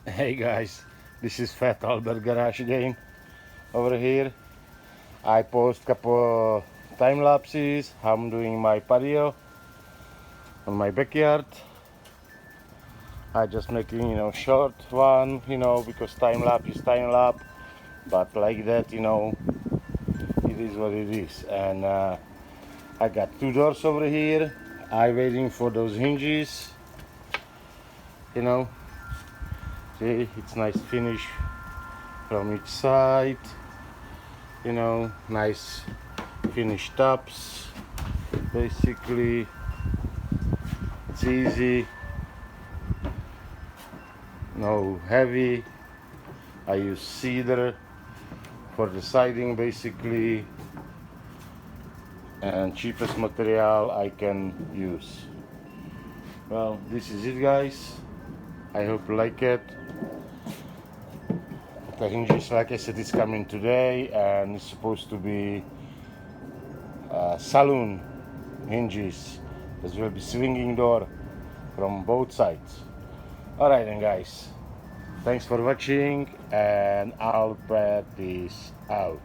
Hey guys, this is Fat Albert Garage again over here. I post couple time lapses. I'm doing my patio on my backyard. I just making short one, because time lapse is time lapse. But like that, it is what it is. And I got two doors over here. I waiting for those hinges. You know, see, it's nice finish from each side. Nice finished tops. Basically, it's easy, no heavy. I use cedar for the siding basically, and cheapest material I can use. Well, this is it guys. I hope you like it. The hinges, like I said, is coming today, and it's supposed to be saloon hinges. There will be swinging door from both sides. Alright then guys, thanks for watching, and I'll put this out.